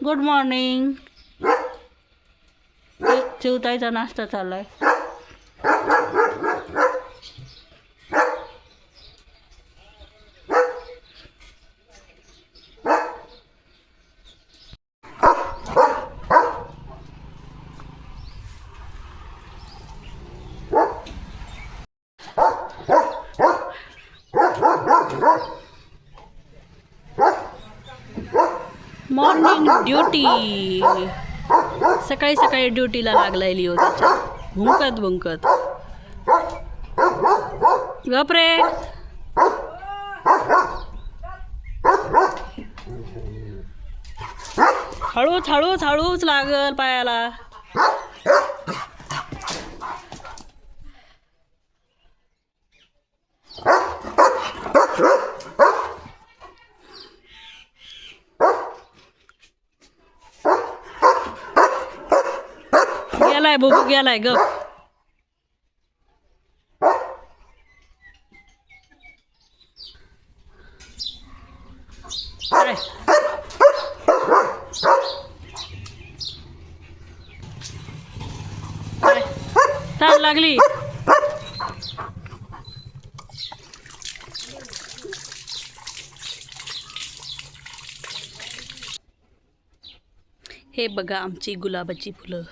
Good morning. चिवताईचा नाश्ता चाललाय. Morning duty. सकाळी सकाळी ड्युटीला लागलाय लिओ त्याच्या भुंकत भुंकत. गपरे. हळूच हळूच हळूच लागल पायाला. गेलाय बुबू गेलाय. गप. ताण लागली. हे बघा आमची गुलाबाची फुलं.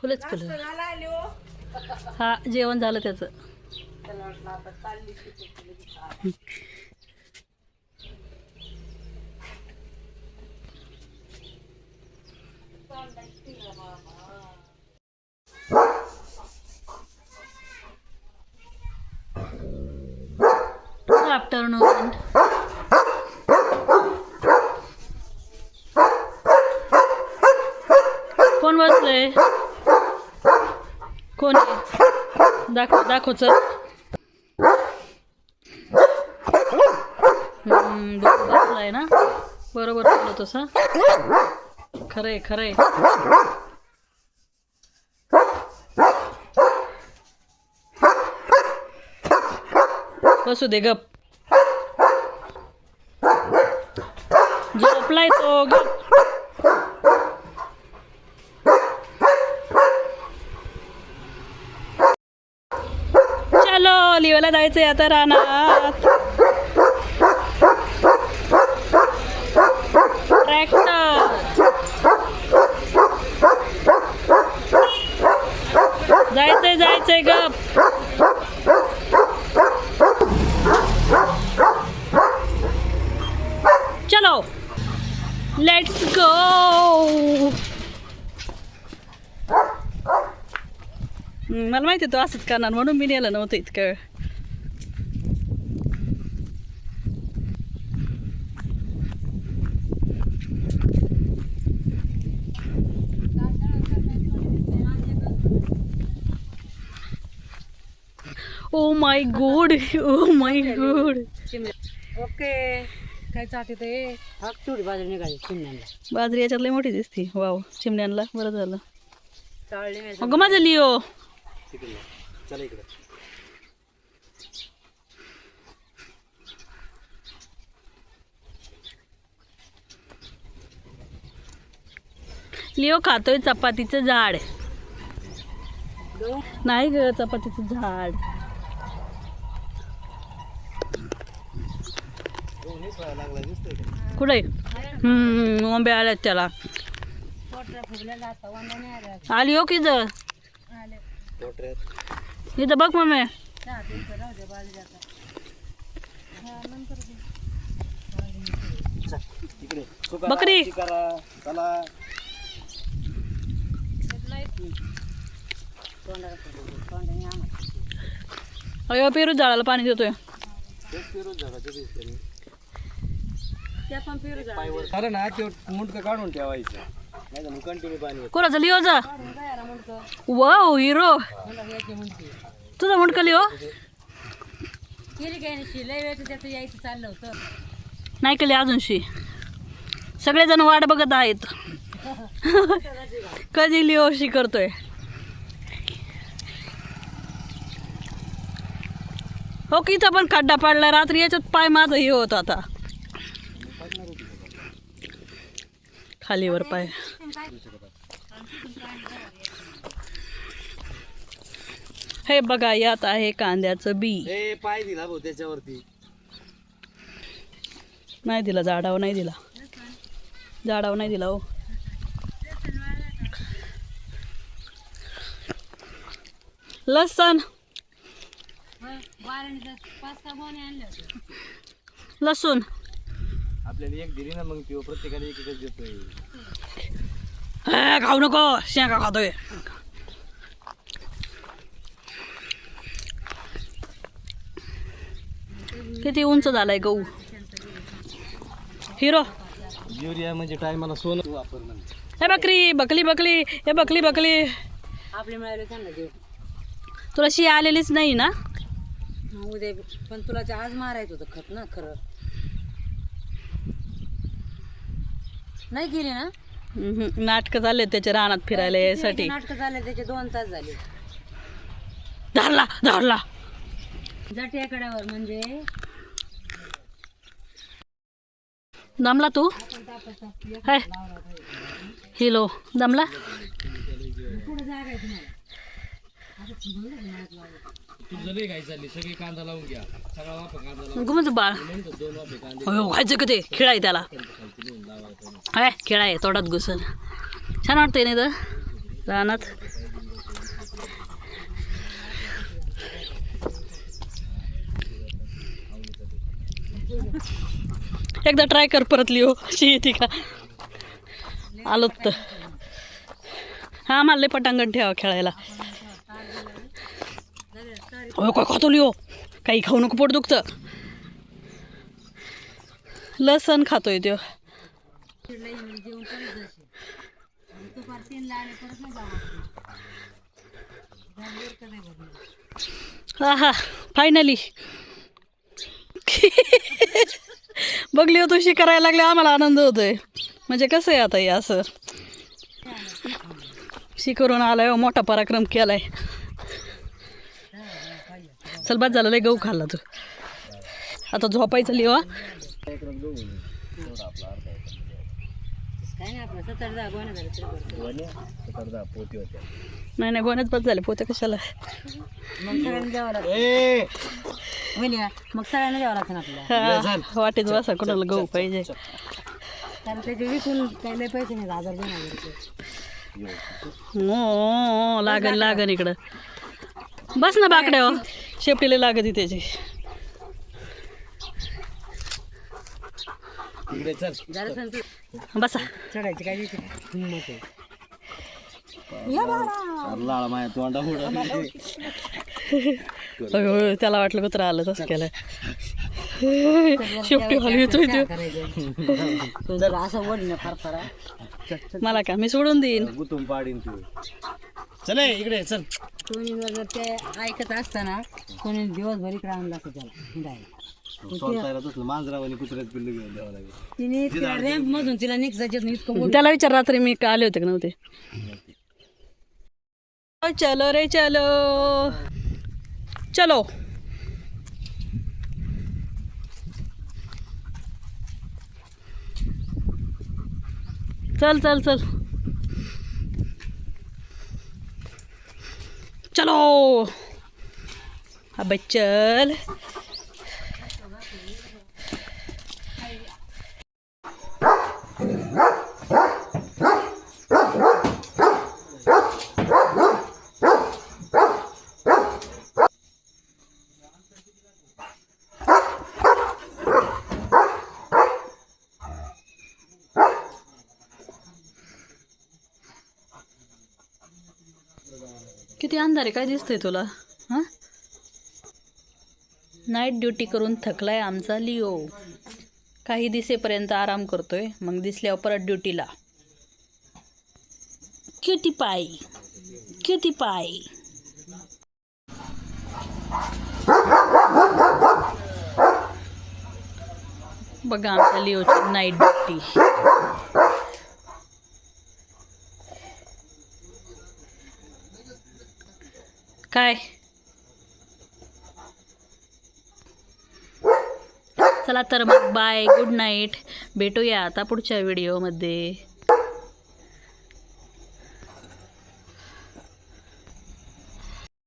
फुलंच फुलं. हा जेवण झालं त्याचं. Good afternoon. कोण बसलंय? कोण आहे? दाखव दाखव. चल. बसलाय ना. बरोबर बोलतोस. हा खरंय खरंय. बसू दे. गप. झोपलाय तो. गप. चलो लिवाला जायचंय आता रानात. ट्रॅक्टर. जायचंय जायचंय. गप. चलो लेट्स गो. मला माहिती तो असंच करणार म्हणून मी नेलं नव्हतं इतकं. Oh my God. Oh my God. Okay. काय चालते ते थोडी बाजरी निघाली चिमण्यांना. बाजरी याच्यात लई मोठी दिसते. वाव चिमण्यांना बरं झालं. अगं माझं लिओ. लिओ खातोय चपातीचं झाड. नाही ग चपातीचं झाड. कुठे ओंबे आल्यात त्याला. आली हो की इथं. इथं बघ मम्मी. बकरी. अयो पेरू झाडाला पाणी देतोय. अरे ना ते मुंडकं काढून ठेवायचं. कोणाचं लिओ जा. Wow hero. तुझा मुंडका लिओ. यायचं चाललं होतं. नाही केली अजूनशी. सगळेजण वाट बघत आहेत. कधी लिओशी करतोय. हो की इथं पण खड्डा पडला रात्री. याच्यात पाय माझं हे होत आता. खालीवर पाय. हे बघा यात आहे कांद्याचं बी. ए पाय दिला भाऊ त्याच्यावरती. नाही दिला, झाडावर नाही दिला, झाडावर नाही दिला हो. लसण लसूण आपल्याला एक दिली ना मग ती प्रत्येकाला एक एकच देतोय. खाऊ नको, शेंगा खातोय. किती उंच झालाय गहू. हिरो युरिया म्हणजे टायमाला सोनं वापर म्हणजे. हे बकरी बकली बकली, हे बकली बकली. आपले मिळाले त्यांना देऊ. तुला शी आलेलीच नाही ना. उद्या पण तुला ते आज मारायचं होतं खत ना. खरं नाही गेली ना. नाटकं झाले त्याच्या रानात फिरायला यासाठी. नाटक झाले त्याचे 2 तास झाले. धरला धरला जाट्याकड्यावर म्हणजे दमला तू. हाय हिलो दमला. तुझं लय काय चालली, सगळी कांदा लावून घ्या, सगळा वापर कांदा लावून. गुमच बाळ. 2 वाफे कांदे हो खायचं का ते. खेळाय त्याला. हाय खेळाय तोंडात घुसन. छान वाटतंय नाही तर रानात. एकदा ट्राय कर परत लिओ. शी येते का. आलो तर हा मला लय पटांगण ठेवा खेळायला. हो काय खातो लिओ. काही खाऊ नको, पोट दुखतं. लसण खातोय तो. हा फायनली बघली हो तुशी करायला लागले. आम्हाला आनंद होतोय. म्हणजे कसं आहे आता हे असं शिकरून आलाय. मोठा पराक्रम केलाय. चल बाद झालं, लय गहू खाल्ला तू. आता झोपायचं लिओ. नाही नाही गोण्याच बस झाले. पोते कशाला. मग सगळ्यांना द्यावं लागतं. ए मग सगळ्यांना द्यावं लागतं ना आपल्याला. वाटेत बसा कोणाला गहू पाहिजे. कारण त्याचे विकून काही लय पैसे नाही. 1000-2000 रुपये. हो लागन लागन इकडं. बस ना बाकड्या. शेपटीला लागत त्याची. इकडे चल. जरा सण तू बसा. चढायची काय हिंमत आहे. लाळ माया तोंडा त्याला वाटलं कुत्रा आलं तसं केलं. शेपटी हलवी येतोय तो. जरा असं वडीनं फार मला का मी सोडून देईन. गुतून पाडीन तू. चल इकडे चल. कोणी जर ते ऐकत असताना कोणी दिवसभर इकडे आणलं असतं त्याला हिंडायला. सोडतायला तसलं मांजरावानी कुत्र्यात पिल्लू घेऊन द्यावं लागेल. तिने रॅम्प मधून तिला निघायचं इतकं. त्याला विचार रात्री मी का आले होते का नव्हते. चलो रे चलो चलो. चल चल चल चलो. अबे चल. किती अंधार आहे. काय दिसतंय तुला. हां नाईट ड्युटी करून थकलाय आमचा लिओ. काही दिसेपर्यंत आराम करतोय, मग दिसल्यावर परत ड्युटीला. क्युटी पाय क्युटी पाय. बघा आमच्या लिओची नाईट ड्युटी. काय चला तर मग बाय गुड नाईट. भेटूया आता पुढच्या व्हिडिओमध्ये.